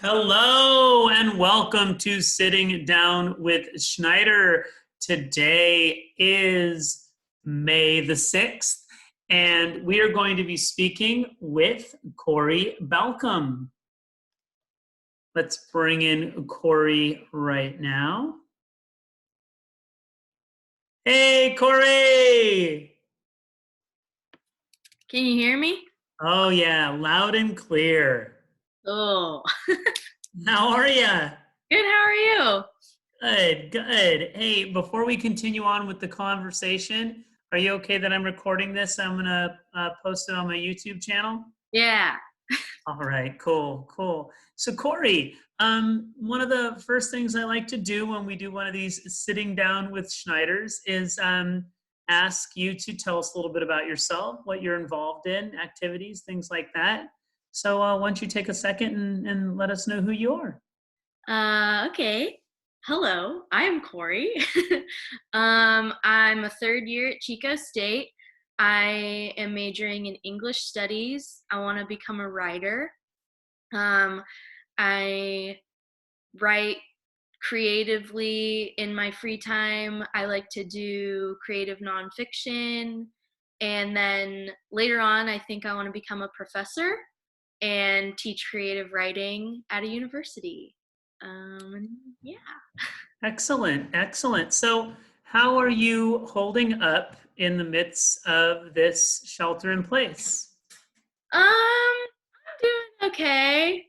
Hello and welcome to Sitting Down with Schneider. Today is May the 6th, and we are going to be speaking with Cori Balcom. Let's bring in Cori right now. Hey, Cori! Can you hear me? Oh, yeah, loud and clear. Oh, How are you? good. How are you? Good, good. Hey, before we continue on with the conversation, are you okay that I'm recording this? I'm gonna post it on my YouTube channel. Yeah. All right, cool, cool. So Cori, one of the first things I like to do when we do one of these sitting down with Schneiders is ask you to tell us a little bit about yourself, what you're involved in, activities, things like that. So why don't you take a second and let us know who you are? Okay. Hello, I'm Cori. I'm a third year at Chico State. I am majoring in English studies. I want to become a writer. Um, I write creatively in my free time. I like to do creative nonfiction. And then later on, I think I want to become a professor and teach creative writing at a university. Yeah. Excellent, excellent. So, how are you holding up in the midst of this shelter in place? I'm doing okay.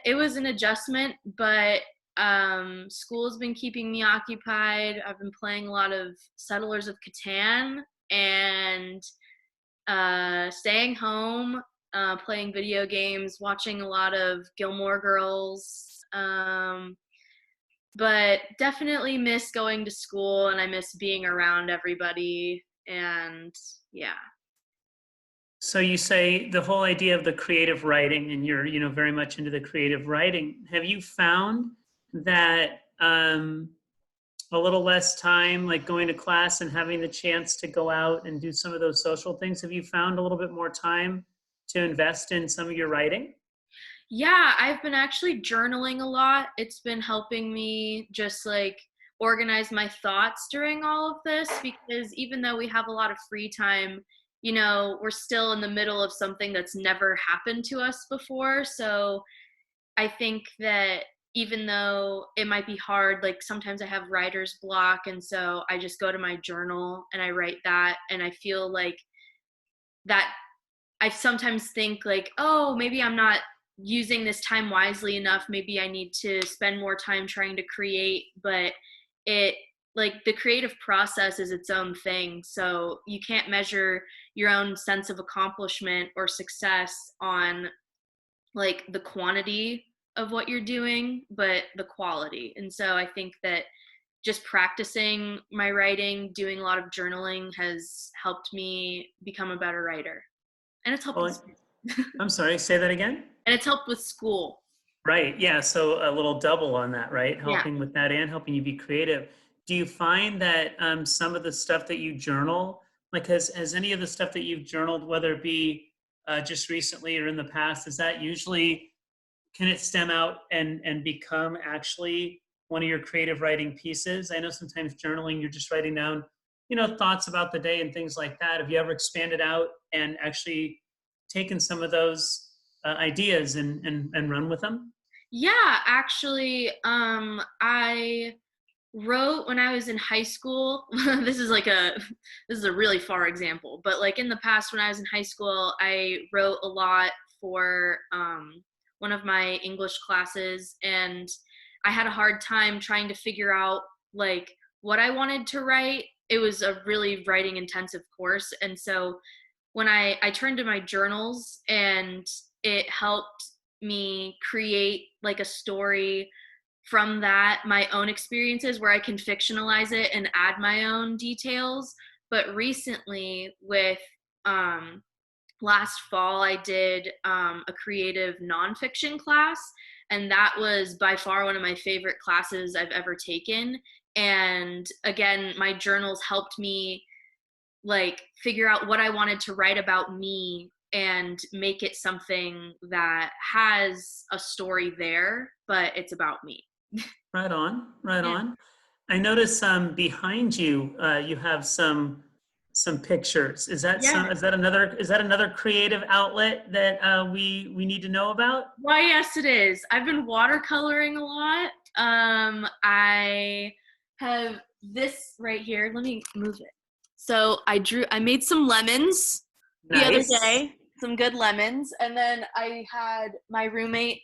It was an adjustment, but school's been keeping me occupied. I've been playing a lot of Settlers of Catan and staying home, playing video games, watching a lot of Gilmore Girls. But definitely miss going to school and I miss being around everybody. And yeah. So, you say the whole idea of the creative writing, and you're, very much into the creative writing. Have you found that a little less time, like going to class and having the chance to go out and do some of those social things, have you found a little bit more time to invest in some of your writing? Yeah, I've been actually journaling a lot. It's been helping me just like organize my thoughts during all of this because even though we have a lot of free time, we're still in the middle of something that's never happened to us before. So I think that even though it might be hard, like sometimes I have writer's block. And so I just go to my journal and I write that. And I feel like that I sometimes think like, oh, maybe I'm not using this time wisely enough. Maybe I need to spend more time trying to create, but it like the creative process is its own thing. So you can't measure your own sense of accomplishment or success on like the quantity of what you're doing, but the quality. And so I think that just practicing my writing, doing a lot of journaling has helped me become a better writer. And it's helped with Well, I'm sorry, say that again. and it's helped with school. Right. Yeah. So a little double on that, right? Yeah. Helping with that and helping you be creative. Do you find that some of the stuff that you journal, like has any of the stuff that you've journaled, whether it be just recently or in the past, is that usually, can it stem out and become actually one of your creative writing pieces? I know sometimes journaling, you're just writing down, thoughts about the day and things like that. Have you ever expanded out and actually taken some of those ideas and run with them? Yeah, actually, I wrote when I was in high school. This is a really far example, but like in the past when I was in high school, I wrote a lot for one of my English classes, and I had a hard time trying to figure out like what I wanted to write. It was a really writing intensive course, and so when I turned to my journals and it helped me create like a story from that, my own experiences where I can fictionalize it and add my own details. But recently with last fall I did a creative nonfiction class, and that was by far one of my favorite classes I've ever taken. And again, my journals helped me like figure out what I wanted to write about me and make it something that has a story there, but it's about me. Right on, right Yeah. on. I notice behind you, you have some pictures. Yeah. Is that another creative outlet that we need to know about? Why, yes, it is. I've been watercoloring a lot. I have this right here. Let me move it. So I made some lemons the other Nice. day, some good lemons, and then I had my roommate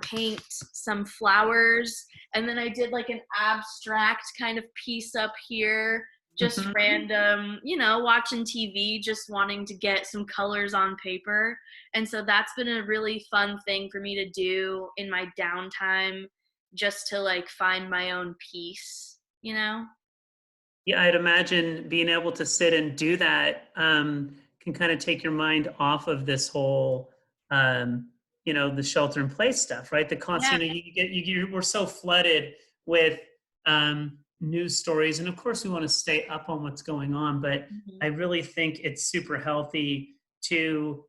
paint some flowers, and then I did like an abstract kind of piece up here, just Mhm. random, watching TV, just wanting to get some colors on paper. And so that's been a really fun thing for me to do in my downtime, just to like find my own peace. Yeah, I'd imagine being able to sit and do that can kind of take your mind off of this whole, the shelter in place stuff, right? The Yeah. constant, we're so flooded with news stories, and of course we want to stay up on what's going on. But Mhm. I really think it's super healthy to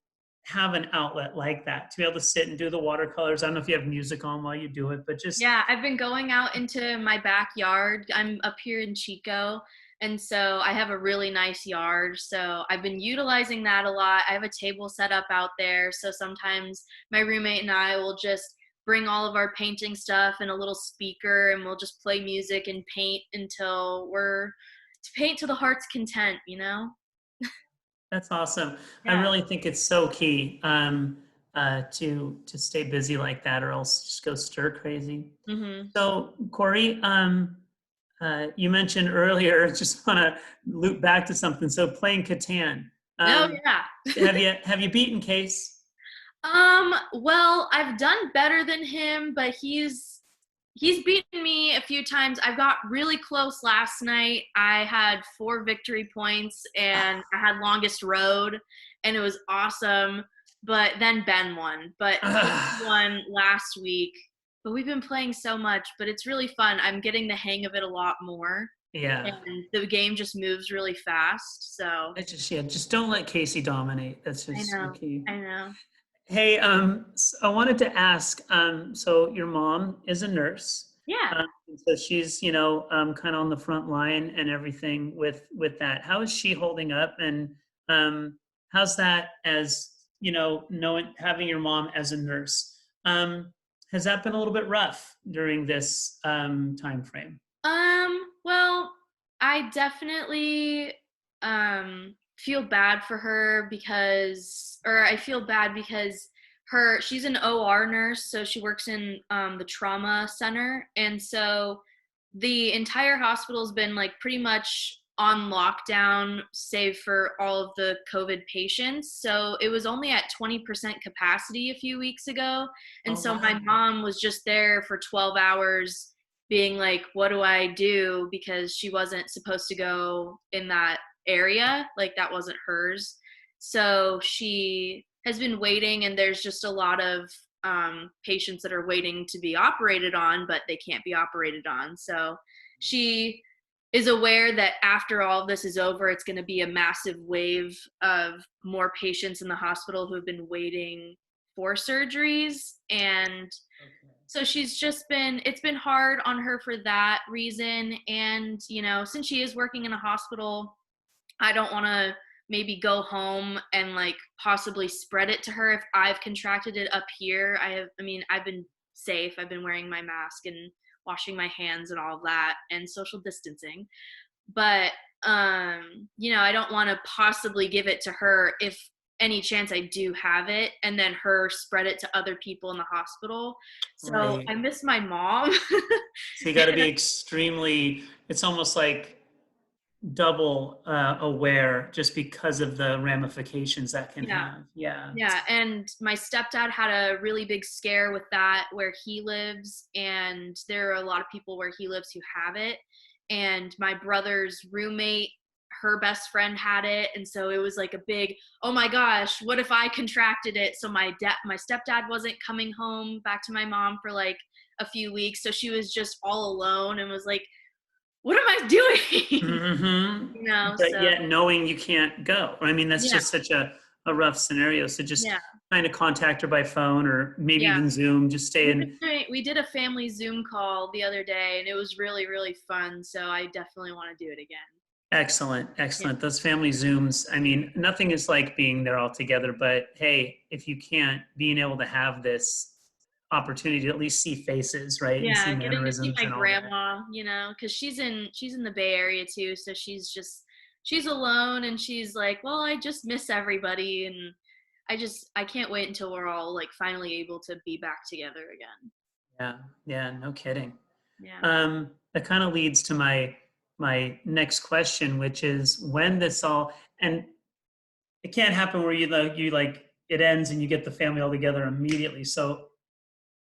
have an outlet like that, to be able to sit and do the watercolors. I don't know if you have music on while you do it, but just Yeah, I've been going out into my backyard. I'm up here in Chico, and so I have a really nice yard. So I've been utilizing that a lot. I have a table set up out there. So sometimes my roommate and I will just bring all of our painting stuff and a little speaker, and we'll just play music and paint until we're to paint to the heart's content. That's awesome. I Yeah. really think it's so key to stay busy like that, or else just go stir crazy. Mhm. So, Cori, you mentioned earlier. Just want to loop back to something. So, playing Catan. Oh Um, yeah. have you beaten Case? Well, I've done better than him, but he's beaten me a few times. I got really close last night. I had 4 victory points and I had longest road and it was awesome. But then Ben won. But Casey won last week. But we've been playing so much, but it's really fun. I'm getting the hang of it a lot more. Yeah. And the game just moves really fast. So Just don't let Casey dominate. That's I just the know. key. I know. Hey, I wanted to ask, so your mom is a nurse. Yeah. So she's, kind of on the front line and everything with that. How is she holding up? And how's that as, knowing having your mom as a nurse? Has that been a little bit rough during this time frame? Well, I definitely feel bad for her or I feel bad because she's an OR nurse, so she works in the trauma center, and so the entire hospital's been like pretty much on lockdown, save for all of the COVID patients. So it was only at 20% capacity a few weeks ago. And Oh, so wow. my mom was just there for 12 hours being like, what do I do? Because she wasn't supposed to go in that area. Like that wasn't hers. So she has been waiting, and there's just a lot of patients that are waiting to be operated on, but they can't be operated on. So she is aware that after all of this is over, it's going to be a massive wave of more patients in the hospital who have been waiting for surgeries. And so it's been hard on her for that reason. And, since she is working in a hospital, I don't want to maybe go home and like possibly spread it to her if I've contracted it up here. I've been safe. I've been wearing my mask and washing my hands and all of that and social distancing. But I don't want to possibly give it to her if any chance I do have it, and then her spread it to other people in the hospital. So Right. I miss my mom. So you got to be extremely, it's almost like double aware just because of the ramifications that can Yeah. have. Yeah. Yeah, and my stepdad had a really big scare with that where he lives, and there are a lot of people where he lives who have it. And my brother's roommate, her best friend had it, and so it was like a big, oh my gosh, what if I contracted it? So my stepdad wasn't coming home back to my mom for like a few weeks, so she was just all alone and was like, what am I doing? Hmm. But So yet knowing you can't go. I mean, that's yeah. just such a a rough scenario. So just Yeah. trying to contact her by phone or maybe Yeah. even Zoom, just stay in. We did a family Zoom call the other day, and it was really, really fun. So I definitely want to do it again. Excellent, Yeah. excellent. Those family Zooms, I mean, nothing is like being there all together, but hey, if you can't, being able to have this opportunity to at least see faces, right? And see Yeah, getting to see mannerisms my and all that. grandma, because she's in the Bay Area too, so she's alone, and she's like, well, I just miss everybody, and I can't wait until we're all like finally able to be back together again. Yeah, yeah, no kidding. Yeah. That kind of leads to my next question, which is when this all, and it can't happen where you like it ends and you get the family all together immediately. So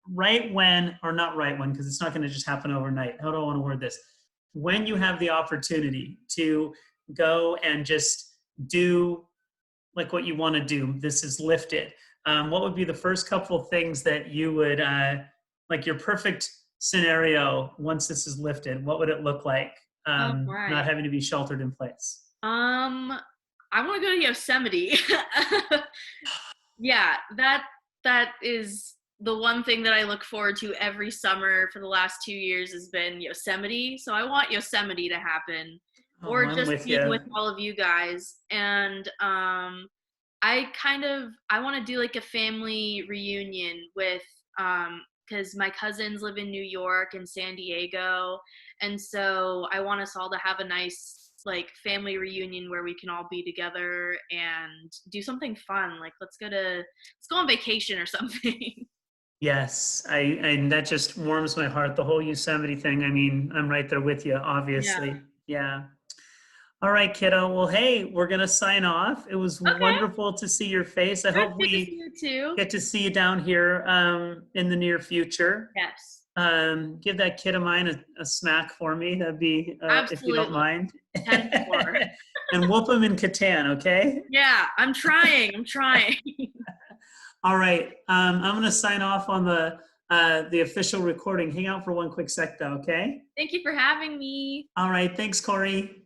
right when, or not right when, because it's not going to just happen overnight. How do I want to word this? When you have the opportunity to go and just do like what you want to do, this is lifted. What would be the first couple of things that you would, like your perfect scenario once this is lifted? What would it look like? Oh, Not right. having to be sheltered in place. I want to go to Yosemite. Yeah, that is the one thing that I look forward to every summer for the last 2 years has been Yosemite. So I want Yosemite to happen, Oh, or I'm just with being you. with all of you guys. And I want to do like a family reunion with because my cousins live in New York and San Diego, and so I want us all to have a nice like family reunion where we can all be together and do something fun. Like let's go on vacation or something. Yes, and that just warms my heart. The whole Yosemite thing. I mean, I'm right there with you, Yeah. obviously. Yeah. All right, kiddo. Well, hey, we're gonna sign off. It was Okay. wonderful to see your face. I It was hope good to see we you too. get to see you down here in the near future. Yes. Give that kid of mine a smack for me. That'd be if you don't Absolutely. mind. 10-4. And whoop him in Catan, okay? Yeah, I'm trying. I'm trying. All right. I'm gonna sign off on the official recording. Hang out for one quick sec, though, okay? Thank you for having me. All right. Thanks, Cori.